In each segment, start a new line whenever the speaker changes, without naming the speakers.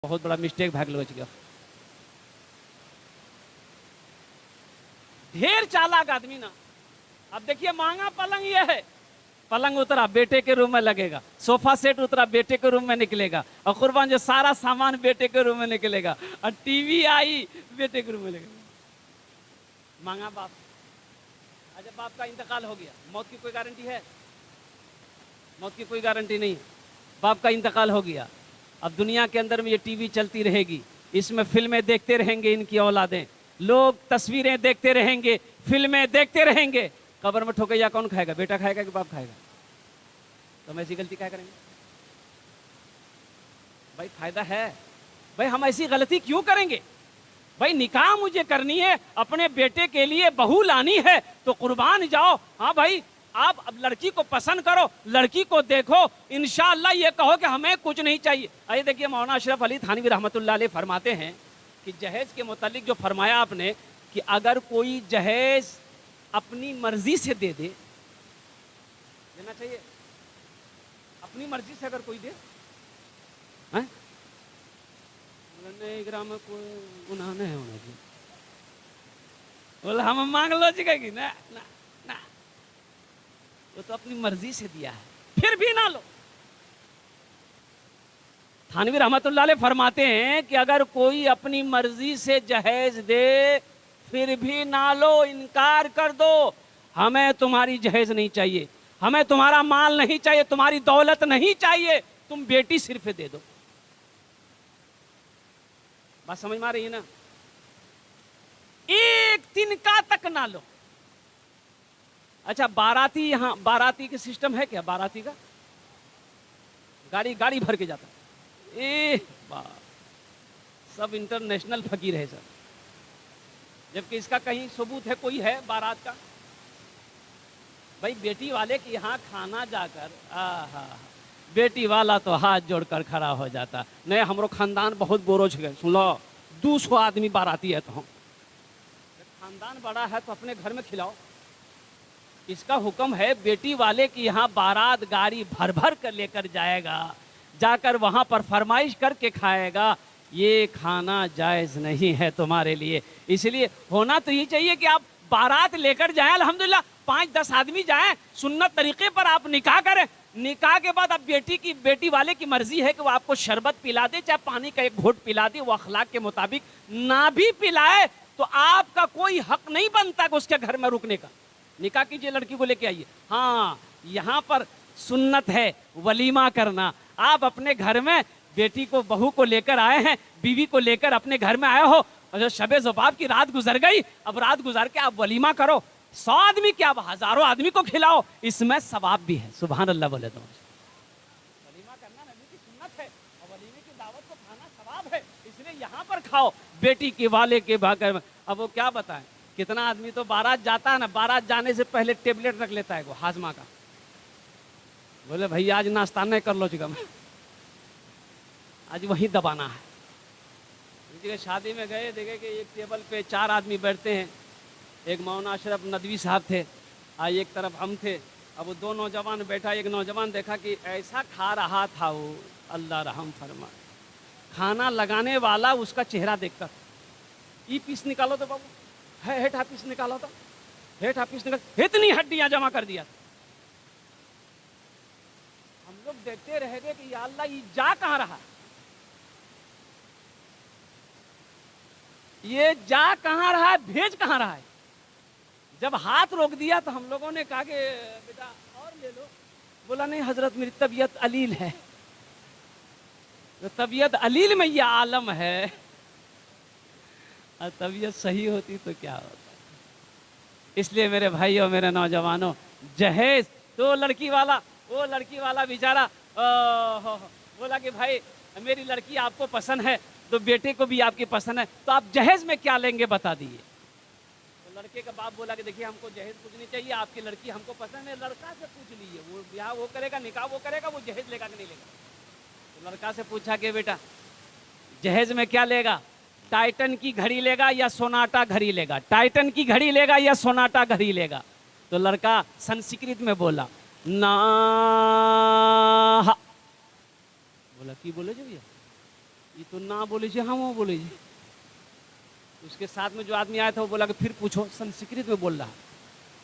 बहुत बड़ा मिस्टेक भाग लो गया। ढेर चालाक आदमी ना। अब देखिए महंगा पलंग ये है, पलंग उतरा बेटे के रूम में लगेगा, सोफा सेट उतरा बेटे के रूम में निकलेगा, और कुर्बान जो सारा सामान बेटे के रूम में निकलेगा, और टीवी आई बेटे के रूम में लगेगा। मांगा बाप। अच्छा बाप का इंतकाल हो गया, मौत की कोई गारंटी है? मौत की कोई गारंटी नहीं। बाप का इंतकाल हो गया, अब दुनिया के अंदर में ये टीवी चलती रहेगी, इसमें फिल्में देखते रहेंगे इनकी औलादें, लोग तस्वीरें देखते रहेंगे, फिल्में देखते रहेंगे। कब्र में ठोकैया कौन खाएगा? बेटा खाएगा कि बाप खाएगा? तो हम ऐसी गलती क्या करेंगे भाई? फायदा है भाई, हम ऐसी गलती क्यों करेंगे भाई? निकाह मुझे करनी है, अपने बेटे के लिए बहू लानी है, तो कुर्बान जाओ। हाँ भाई, आप अब लड़की को पसंद करो, लड़की को देखो, इंशाअल्लाह ये कहो कि हमें कुछ नहीं चाहिए। अरे देखिए मौलाना अशरफ अली थानवी रहमतुल्लाह अलैह फरमाते हैं कि जहेज के मुतालिक जो फरमाया आपने कि अगर कोई जहेज अपनी मर्जी से दे दे, देना चाहिए? अपनी मर्जी से अगर कोई दे, हैं? ग्राम में कोई गुनाह नहीं होना चाहिए। बोला हम मांग लो जी कहेगी ना ना ना, वो तो अपनी मर्जी से दिया है, फिर भी ना लो। थानवी रहमतुल्लाह अलैह फरमाते हैं कि अगर कोई अपनी मर्जी से जहेज दे फिर भी ना लो, इनकार कर दो, हमें तुम्हारी जहेज नहीं चाहिए, हमें तुम्हारा माल नहीं चाहिए, तुम्हारी दौलत नहीं चाहिए, तुम बेटी सिर्फ दे दो। बात समझ में आ रही है ना? एक तिनका तक ना लो। अच्छा बाराती, यहां बाराती के सिस्टम है क्या? बाराती का गाड़ी भर के जाता है, सब इंटरनेशनल फकीर है सर, जबकि इसका कहीं सबूत है कोई है बारात का? भाई बेटी वाले के यहाँ खाना जाकर बेटी वाला तो हाथ जोड़कर खड़ा हो जाता, नहीं हमरो खानदान बहुत बोरोज गए, सुन लो 200 आदमी बाराती है, तो हम खानदान बड़ा है तो अपने घर में खिलाओ। इसका हुक्म है बेटी वाले की यहाँ बारात गाड़ी भर भर कर लेकर जाएगा, जाकर वहां पर फरमाइश करके खाएगा, ये खाना जायज नहीं है तुम्हारे लिए। इसलिए होना तो ये चाहिए कि आप बारात लेकर जाएं, अल्हम्दुलिल्लाह 5-10 आदमी जाएं, सुन्नत तरीके पर आप निकाह करें, निकाह के बाद अब बेटी वाले की मर्जी है कि वो आपको शरबत पिला दे, चाहे पानी का एक घोट पिला दे, वो अखलाक के मुताबिक ना भी पिलाए तो आपका कोई हक नहीं बनता कि उसके घर में रुकने का। निकाह कीजिए, लड़की को लेके आइए। हाँ यहाँ पर सुन्नत है वलीमा करना। आप अपने घर में बेटी को बहू को लेकर आए हैं, बीवी को लेकर अपने घर में आए हो, और शबे ज़ुबाब की रात गुजर गई, अब रात गुजर के आप वलीमा करो, 100 आदमी क्या हजारों आदमी को खिलाओ, इसमें सवाब भी है। सुभान अल्लाह बोले तो वलीमा करना नबी की सुन्नत है, और वलीमे की दावत को खाना सवाब है, इसलिए यहाँ पर खाओ बेटी के वाले के भागर में। अब वो क्या बताएं, कितना आदमी तो बारात जाता है ना, बारात जाने से पहले टेबलेट रख लेता है वो हाजमा का, बोले भैया आज नाश्ता नहीं कर लो चिकम, आज वहीं दबाना है। शादी में गए, देखे कि एक टेबल पे 4 आदमी बैठते हैं, एक मौलाना अशरफ नदवी साहब थे, एक तरफ हम थे। अब वो 2 नौजवान बैठा, एक नौजवान देखा कि ऐसा खा रहा था वो, अल्लाह रहम फरमा, खाना लगाने वाला उसका चेहरा देखकर, ई पीस निकालो तो बाबू, है हेठा पीस निकालो तो, हेठा पीस निकाल, इतनी हड्डियां जमा कर दिया। हम लोग देखते रह गए कि या अल्लाह ये जा कहां रहा, ये जा कहां रहा है, भेज कहां रहा है। जब हाथ रोक दिया तो हम लोगों ने कहा कि बेटा और ले लो, बोला नहीं हजरत मेरी तबीयत अलील है, तो तबीयत अलील में ये आलम है, और तबीयत सही होती तो क्या होता। इसलिए मेरे भाइयों मेरे नौजवानों, जहेज तो लड़की वाला, वो लड़की वाला बेचारा बोला कि भाई मेरी लड़की आपको पसंद है, तो बेटे को भी आपकी पसंद है, तो आप जहेज में क्या लेंगे बता दीजिए। तो लड़के का बाप बोला कि देखिए हमको जहेज कुछ नहीं चाहिए, आपकी लड़की हमको पसंद है, लड़का से पूछ लीजिए, वो ब्याह वो करेगा, निकाह वो करेगा, वो जहेज लेगा कि नहीं लेगा। तो लड़का से पूछा कि बेटा जहेज में क्या लेगा, टाइटन की घड़ी लेगा या सोनाटा घड़ी लेगा, टाइटन की घड़ी लेगा या सोनाटा घड़ी लेगा। तो लड़का संस्कृत में बोला ना, बोला की बोले जो भैया ये तो ना बोले जी, हाँ वो बोले जी। उसके साथ में जो आदमी आया था वो बोला कि फिर पूछो, संस्कृत में बोल रहा।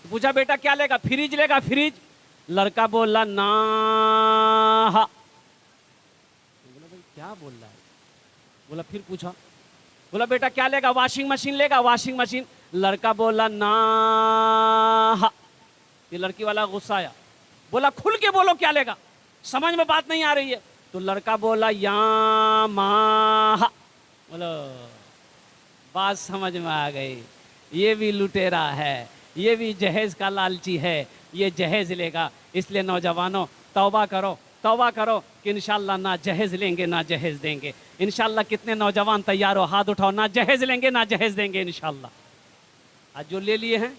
तो पूछा बेटा क्या लेगा, फ्रिज लेगा फ्रिज। लड़का बोला ना। बोला भाई क्या बोल रहा है। बोला फिर पूछा, बोला बेटा क्या लेगा, वॉशिंग मशीन लेगा वॉशिंग मशीन। लड़का बोला ना। ये लड़की वाला गुस्सा आया, बोला खुल के बोलो क्या लेगा, समझ में बात नहीं आ रही है। तो लड़का बोला या मा। बोलो बात समझ में आ गई, ये भी लुटेरा है, ये भी जहेज का लालची है, ये जहेज लेगा। इसलिए नौजवानों तौबा करो, तौबा करो कि इंशाल्लाह ना जहेज लेंगे ना जहेज देंगे। इंशाल्लाह कितने नौजवान तैयार हो, हाथ उठाओ, ना जहेज लेंगे ना जहेज देंगे इंशाल्लाह। आज जो ले लिए हैं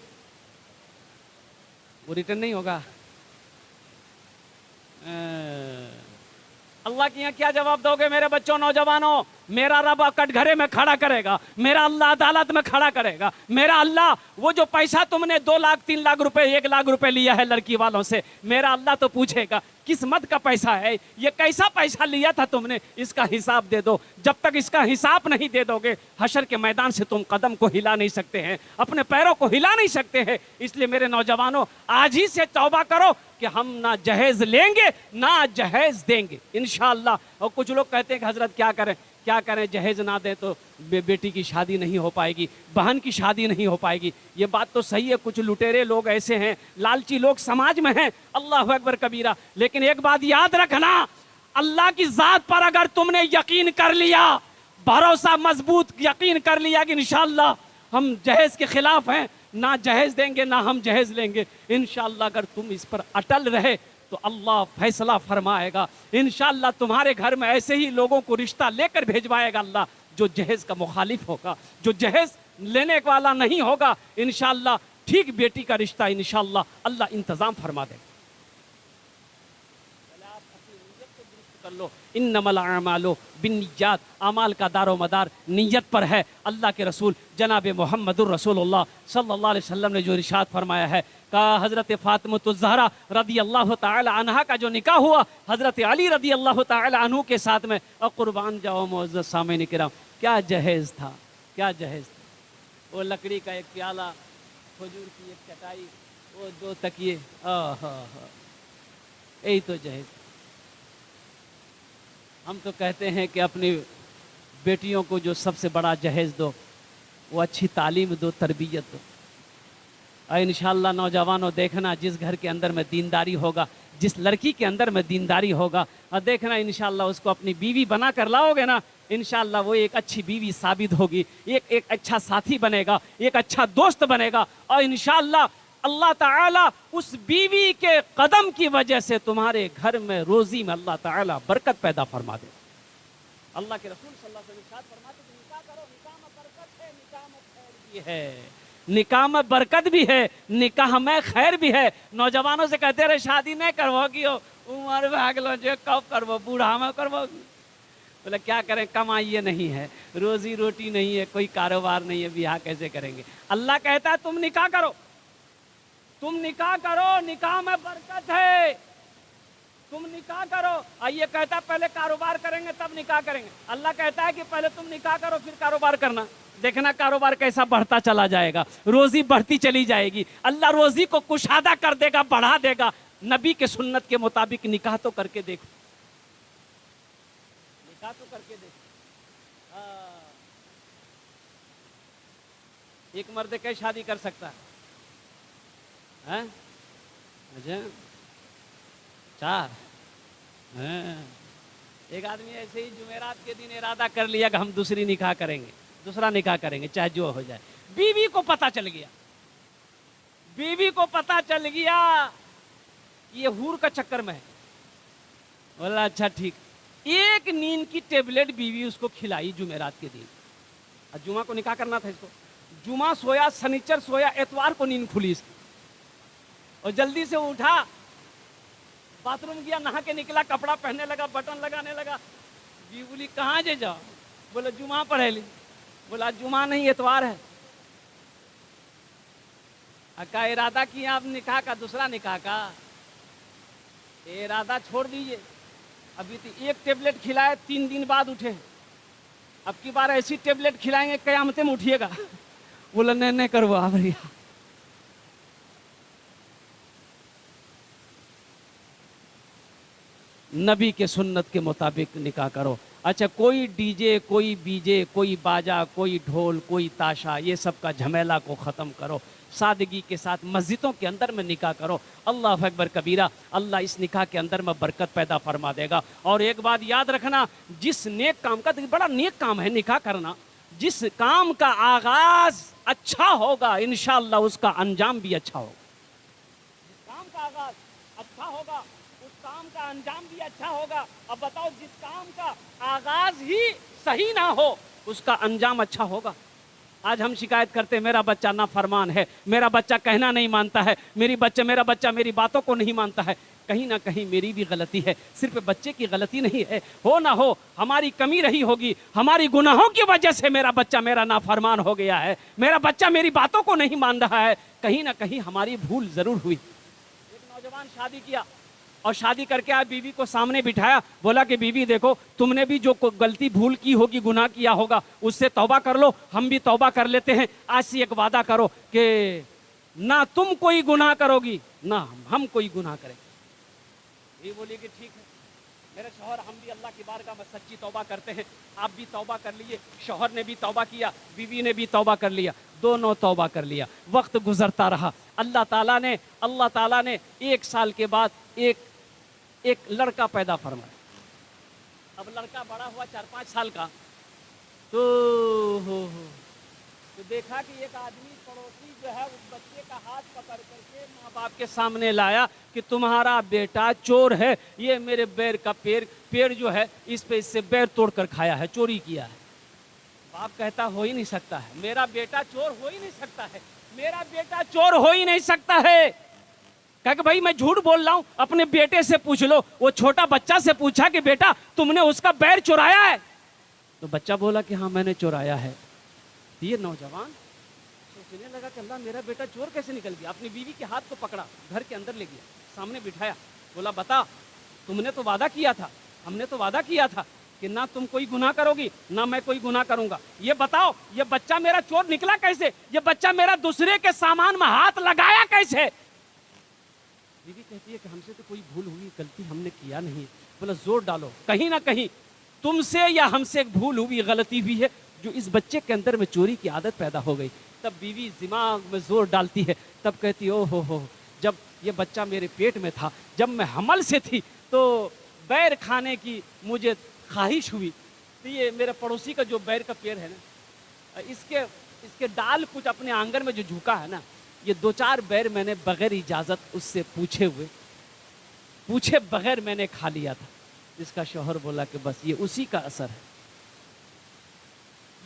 वो रिटर्न नहीं होगा। अल्लाह के यहाँ क्या जवाब दोगे मेरे बच्चों, नौजवानों। मेरा रब कटघरे में खड़ा करेगा, मेरा अल्लाह अदालत में खड़ा करेगा। मेरा अल्लाह वो जो पैसा तुमने 2 लाख 3 लाख रुपए 1 लाख रुपए लिया है लड़की वालों से, मेरा अल्लाह तो पूछेगा किस मत का पैसा है ये, कैसा पैसा लिया था तुमने, इसका हिसाब दे दो। जब तक इसका हिसाब नहीं दे दोगे हशर के मैदान से तुम कदम को हिला नहीं सकते हैं, अपने पैरों को हिला नहीं सकते हैं। इसलिए मेरे नौजवानों आज ही से तौबा करो कि हम ना जहेज लेंगे ना जहेज देंगे इंशाअल्लाह। और कुछ लोग कहते हैं कि हजरत क्या करें क्या करें, जहेज ना दे तो बेटी की शादी नहीं हो पाएगी, बहन की शादी नहीं हो पाएगी। ये बात तो सही है, कुछ लुटेरे लोग ऐसे हैं, लालची लोग समाज में हैं, अल्लाह अकबर कबीरा। लेकिन एक बात याद रखना, अल्लाह की जात पर अगर तुमने यकीन कर लिया, भरोसा मजबूत यकीन कर लिया कि इंशाअल्लाह हम जहेज के खिलाफ हैं, ना जहेज देंगे ना हम जहेज लेंगे, इंशाअल्लाह अगर तुम इस पर अटल रहे तो अल्लाह फैसला फरमाएगा। इंशाअल्लाह तुम्हारे घर में ऐसे ही लोगों को रिश्ता लेकर भेजवाएगा अल्लाह, जो जहेज का मुखालिफ होगा, जो जहेज लेने वाला नहीं होगा। इंशाअल्लाह ठीक बेटी का रिश्ता इंशाअल्लाह अल्लाह इंतजाम फरमा देगा। कर लो, इन्नमल अमालु बिन्नियात, अमाल का दारो मदार नीयत पर है। अल्लाह के रसूल जनाब मोहम्मदुर रसूलुल्लाह सल्लल्लाहु अलैहि वसल्लम ने जो इरशाद फरमाया है, का हज़रत फ़ातिमा ज़हरा रदी अल्लाह ताला अन्हा का जो निकाह हुआ हज़रत अली रदी अल्लाह ताला अन्हु के साथ में, और कुर्बान जाओ मुअज़्ज़ज़ सामीन किराम, क्या जहेज़ था, क्या जहेज़ था। वो लकड़ी का एक प्याला, खजूर की एक चटाई, वो 2 तकिए, यही तो जहेज़। हम तो कहते हैं कि अपनी बेटियों को जो सबसे बड़ा जहेज दो वो अच्छी तालीम दो, तरबियत दो। और इंशाअल्लाह नौजवानों देखना, जिस घर के अंदर में दीनदारी होगा, जिस लड़की के अंदर में दीनदारी होगा, और देखना इंशाअल्लाह उसको अपनी बीवी बना कर लाओगे ना, इंशाअल्लाह वो एक अच्छी बीवी साबित होगी, एक अच्छा साथी बनेगा, एक अच्छा दोस्त बनेगा। और इंशाअल्लाह अल्लाह ताला उस बीवी के कदम की वजह से तुम्हारे घर में रोजी में अल्लाह ताला बरकत पैदा फरमा दे। अल्लाह के रसूल सल्लल्लाहु अलैहि वसल्लम फरमाते हैं निकाह करो, निकाह में बरकत है, निकाह में खैर भी है, निकाह में बरकत भी है, निकाह में खैर भी है। नौजवानों से कहते रहे शादी नहीं करवाओगी, हो उम्र भाग लो, जो कब करवो, बूढ़ा में करवाओगी। बोले क्या करें, कमाई ये नहीं है, रोजी रोटी नहीं है, कोई कारोबार नहीं है, ब्याह कैसे करेंगे। अल्लाह कहता है तुम निकाह करो, तुम निकाह करो, निकाह में बरकत है, तुम निकाह करो। आइए कहता है पहले कारोबार करेंगे तब निकाह करेंगे। अल्लाह कहता है कि पहले तुम निकाह करो फिर कारोबार करना, देखना कारोबार कैसा बढ़ता चला जाएगा, रोजी बढ़ती चली जाएगी, अल्लाह रोजी को कुशादा कर देगा, बढ़ा देगा। नबी के सुन्नत के मुताबिक निकाह तो करके देखो, निकाह तो करके देखो। एक मर्द कैसे शादी कर सकता है? अच्छा 4। एक आदमी ऐसे ही जुमेरात के दिन इरादा कर लिया कि हम दूसरी निकाह करेंगे, दूसरा निकाह करेंगे चाहे जो हो जाए। बीवी को पता चल गया, बीवी को पता चल गया ये हूर का चक्कर में है। बोला अच्छा ठीक। एक नींद की टेबलेट बीवी उसको खिलाई जुमेरात के दिन, और जुमा को निकाह करना था इसको। जुमा सोया, शनिचर सोया, एतवार को नींद खुली इसकी, और जल्दी से उठा, बाथरूम गया, नहा के निकला, कपड़ा पहनने लगा, बटन लगाने लगा। बीवी बोली कहाँ जे जाओ? बोले जुमा पढ़े ली। बोला जुमा नहीं एतवार है। का इरादा किया आप निकाह का, दूसरा निकाह का इरादा छोड़ दीजिए। अभी तो एक टेबलेट खिलाए, 3 दिन बाद उठे, अब की बार ऐसी टेबलेट खिलाएंगे कयामते में उठिएगा। बोला नहीं नहीं करवा भैया। नबी के सुन्नत के मुताबिक निकाह करो। अच्छा, कोई डीजे, कोई बीजे, कोई बाजा, कोई ढोल, कोई ताशा, ये सब का झमेला को ख़त्म करो। सादगी के साथ मस्जिदों के अंदर में निकाह करो। अल्लाह अकबर कबीरा। अल्लाह इस निकाह के अंदर में बरकत पैदा फरमा देगा। और एक बात याद रखना, जिस नेक काम का, बड़ा नेक काम है निकाह करना, जिस काम का आगाज अच्छा होगा इंशाअल्लाह उसका अंजाम भी अच्छा होगा। जिस काम का आगाज अच्छा होगा उस काम का अंजाम भी अच्छा होगा। अब बताओ, जिस काम का आगाज ही सही ना हो उसका अंजाम अच्छा होगा? आज हम शिकायत करते हैं मेरा बच्चा नाफरमान है, मेरा बच्चा कहना नहीं मानता है, मेरा बच्चा मेरी बातों को नहीं मानता है। कहीं ना कहीं मेरी भी गलती है, सिर्फ बच्चे की गलती नहीं है। हो ना हो हमारी कमी रही होगी, हमारी गुनाहों की वजह से मेरा बच्चा मेरा नाफरमान हो गया है, मेरा बच्चा मेरी बातों को नहीं मान रहा है। कहीं ना कहीं हमारी भूल जरूर हुई। एक नौजवान शादी किया और शादी करके आया, बीवी को सामने बिठाया, बोला कि बीवी देखो, तुमने भी जो गलती भूल की होगी, गुनाह किया होगा, उससे तौबा कर लो, हम भी तौबा कर लेते हैं। आज से एक वादा करो कि ना तुम कोई गुनाह करोगी ना हम कोई गुनाह करेंगे। ये बोली कि ठीक है मेरे शौहर, हम भी अल्लाह की बारगाह में सच्ची तौबा करते हैं। आप भी तौबा कर लिए, शौहर ने भी तौबा किया, बीवी ने भी तौबा कर लिया, दोनों तौबा कर लिया। वक्त गुजरता रहा, अल्लाह ताला ने 1 साल के बाद एक लड़का पैदा फरमाया। अब लड़का बड़ा हुआ 4-5 साल का, तो देखा कि एक आदमी पड़ोसी जो है उस बच्चे का हाथ पकड़ करके माँ बाप के सामने लाया कि तुम्हारा बेटा चोर है, ये मेरे बैर का पेड़ जो है इस पे इससे बैर तोड़ कर खाया है, चोरी किया है। बाप कहता हो ही नहीं सकता है, मेरा बेटा चोर हो ही नहीं सकता है, मेरा बेटा चोर हो ही नहीं सकता है। कहा कि भाई मैं झूठ बोल रहा हूं, अपने बेटे से पूछ लो। वो छोटा बच्चा से पूछा कि बेटा तुमने उसका बैर चुराया है? तो बच्चा बोला कि हाँ मैंने चुराया है। ये नौजवान सोचने लगा कि अल्लाह मेरा बेटा चोर कैसे निकल गया। अपनी बीवी के हाथ को पकड़ा, घर के अंदर ले गया, सामने बिठाया, बोला बता तुमने तो वादा किया था, हमने तो वादा किया था कि ना तुम कोई गुनाह करोगी ना मैं कोई गुनाह करूंगा। ये बताओ ये बच्चा मेरा चोर निकला कैसे? ये बच्चा मेरा दूसरे के सामान में हाथ लगाया कैसे? बीवी कहती है कि हमसे तो कोई भूल हुई, गलती हमने किया नहीं। बोला जोर डालो, कहीं ना कहीं तुमसे या हमसे एक भूल हुई, गलती हुई है जो इस बच्चे के अंदर में चोरी की आदत पैदा हो गई। तब बीवी दिमाग में जोर डालती है, तब कहती ओ हो, जब ये बच्चा मेरे पेट में था, जब मैं हमल से थी तो बैर खाने की मुझे ख्वाहिश हुई। तो ये मेरे पड़ोसी का जो बैर का पेड़ है ना, इसके डाल कुछ अपने आंगन में जो झुका है ना, ये 2-4 बैर मैंने बगैर इजाजत उससे पूछे बगैर मैंने खा लिया था। इसका शौहर बोला कि बस ये उसी का असर है,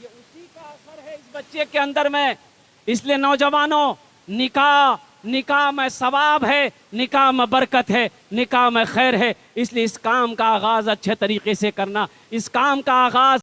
ये उसी का असर है इस बच्चे के अंदर में। इसलिए नौजवानों, निकाह में सवाब है, निकाह में बरकत है, निकाह में खैर है। इसलिए इस काम का आगाज अच्छे तरीके से करना, इस काम का आगाज